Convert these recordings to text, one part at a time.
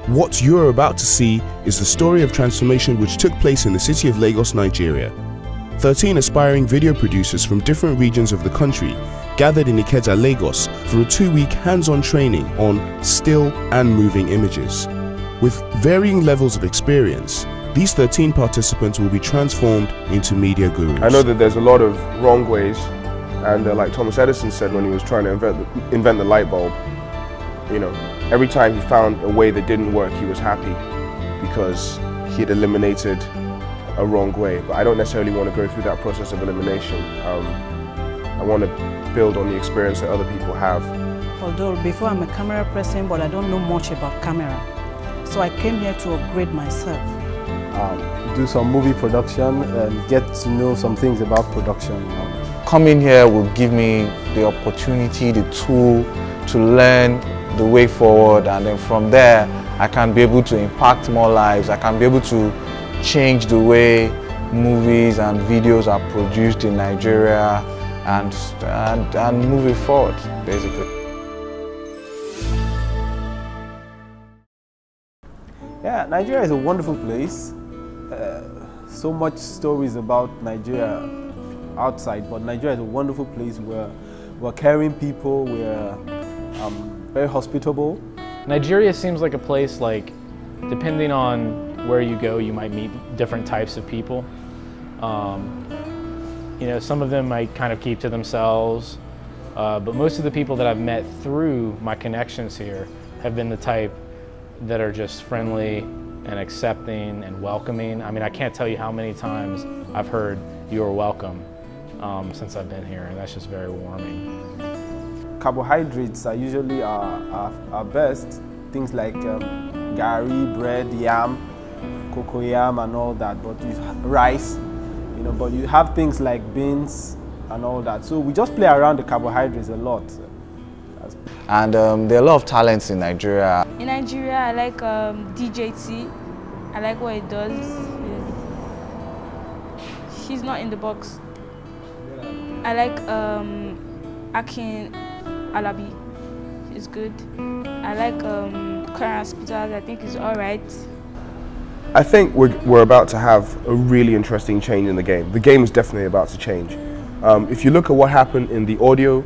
What you're about to see is the story of transformation which took place in the city of Lagos, Nigeria. 13 aspiring video producers from different regions of the country gathered in Ikeja, Lagos for a 2-week hands-on training on still and moving images. With varying levels of experience, these 13 participants will be transformed into media gurus. I know that there's a lot of wrong ways, and like Thomas Edison said when he was trying to invent the light bulb, you know, every time he found a way that didn't work, he was happy because he had eliminated a wrong way. But I don't necessarily want to go through that process of elimination. I want to build on the experience that other people have. Although before I'm a camera person, but I don't know much about camera. So I came here to upgrade myself. Do some movie production and get to know some things about production. Coming here will give me the opportunity, the tool to learn the way forward, and then from there I can be able to impact more lives. I can be able to change the way movies and videos are produced in Nigeria and move it forward, basically. Yeah, Nigeria is a wonderful place. So much stories about Nigeria outside, but Nigeria is a wonderful place where we're caring people, we're very hospitable. Nigeria seems like a place, like, depending on where you go, you might meet different types of people. You know, some of them might kind of keep to themselves, but most of the people that I've met through my connections here have been the type that are just friendly and accepting and welcoming. I mean, I can't tell you how many times I've heard "you're welcome" since I've been here, and that's just very warming. Carbohydrates are usually our best. Things like gari, bread, yam, cocoyam and all that, but you have rice, you know, but you have things like beans and all that. So we just play around the carbohydrates a lot. And there are a lot of talents in Nigeria. In Nigeria, I like DJT. I like what it does. She's not in the box. I like Akin Alabi. She's good. I like Clarence Peters. I think he's all right. I think we're about to have a really interesting change in the game. The game is definitely about to change. If you look at what happened in the audio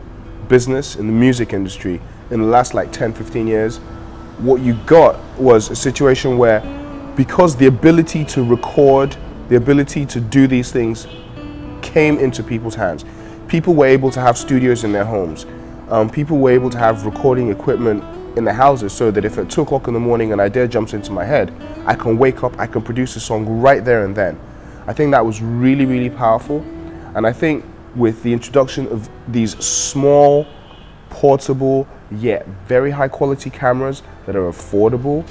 business, in the music industry, in the last like 10-15 years, what you got was a situation where, because the ability to record, the ability to do these things came into people's hands. People were able to have studios in their homes. People were able to have recording equipment in their houses, so that if at 2 o'clock in the morning an idea jumps into my head, I can wake up, I can produce a song right there and then. I think that was really, really powerful. And I think with the introduction of these small, portable, yet very high quality cameras that are affordable,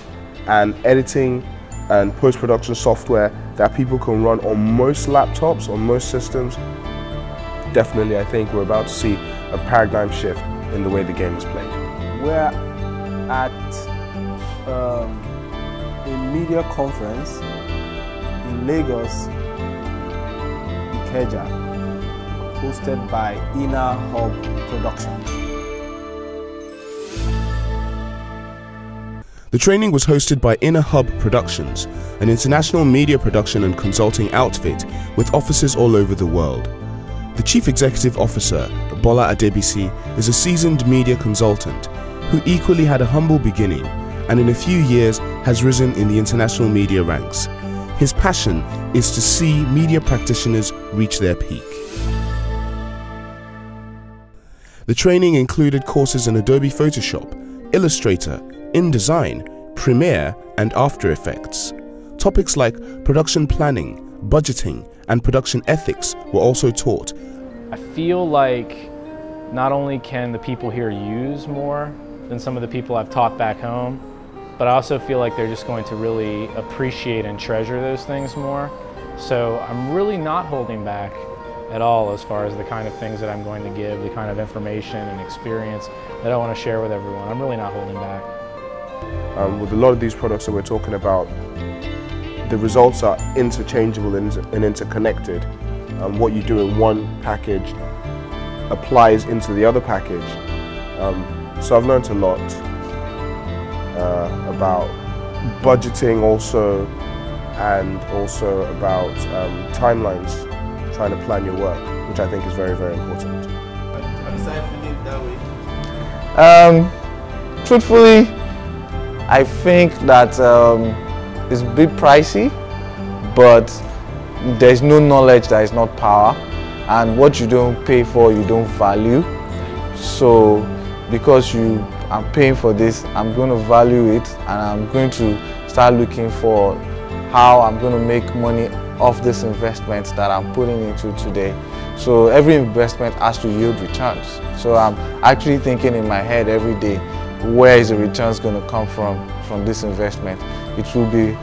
and editing and post-production software that people can run on most laptops, on most systems, definitely I think we're about to see a paradigm shift in the way the game is played. We're at a media conference in Lagos, Ikeja, hosted by Inner Hub Productions. The training was hosted by Inner Hub Productions, an international media production and consulting outfit with offices all over the world. The Chief Executive Officer, Bola Adebisi, is a seasoned media consultant who equally had a humble beginning and in a few years has risen in the international media ranks. His passion is to see media practitioners reach their peak. The training included courses in Adobe Photoshop, Illustrator, InDesign, Premiere and After Effects. Topics like production planning, budgeting and production ethics were also taught. I feel like not only can the people here use more than some of the people I've taught back home, but I also feel like they're just going to really appreciate and treasure those things more. So I'm really not holding back at all as far as the kind of things that I'm going to give, the kind of information and experience that I want to share with everyone. I'm really not holding back. With a lot of these products that we're talking about, the results are interchangeable and interconnected. What you do in one package applies into the other package. So I've learned a lot about budgeting also, and also about timelines, trying to plan your work, which I think is very, very important. Have you started feeling that way? Truthfully, I think that it's a bit pricey, but there's no knowledge that is not power, and what you don't pay for, you don't value. So because I'm paying for this, I'm going to value it, and I'm going to start looking for how I'm going to make money off this investment that I'm putting into today. So every investment has to yield returns. So I'm actually thinking in my head every day, where is the returns going to come from this investment? It will be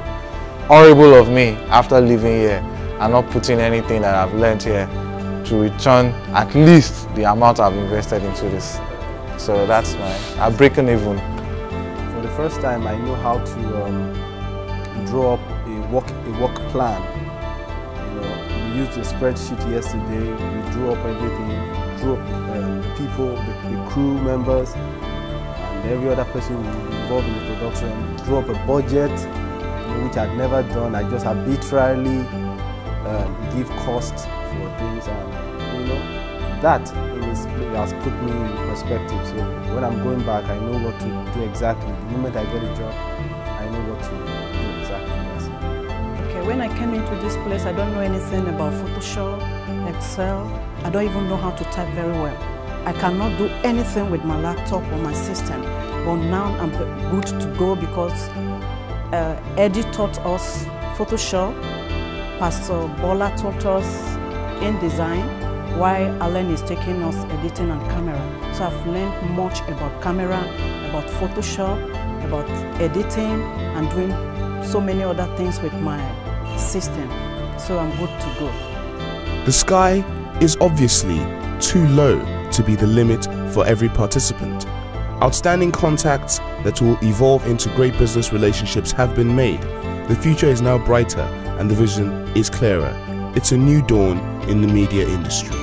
horrible of me after leaving here and not putting anything that I've learned here to return at least the amount I've invested into this. So that's I'm breaking even. For the first time, I know how to draw up a work plan. You know, we used a spreadsheet yesterday. We drew up everything, drew up people, the crew members, and every other person involved in the production. Drew up a budget, which I'd never done. I just arbitrarily give costs for things, and that has put me in perspective. So when I'm going back, I know what to do exactly. The moment I get a job, I know what to do exactly. Okay, when I came into this place, I don't know anything about Photoshop, Excel. I don't even know how to type very well. I cannot do anything with my laptop or my system. But now I'm good to go because Eddie taught us Photoshop, Pastor Bola taught us InDesign, while Alan is taking us editing and camera. So I've learned much about camera, about Photoshop, about editing, and doing so many other things with my system. So I'm good to go. The sky is obviously too low to be the limit for every participant. Outstanding contacts that will evolve into great business relationships have been made. The future is now brighter and the vision is clearer. It's a new dawn in the media industry.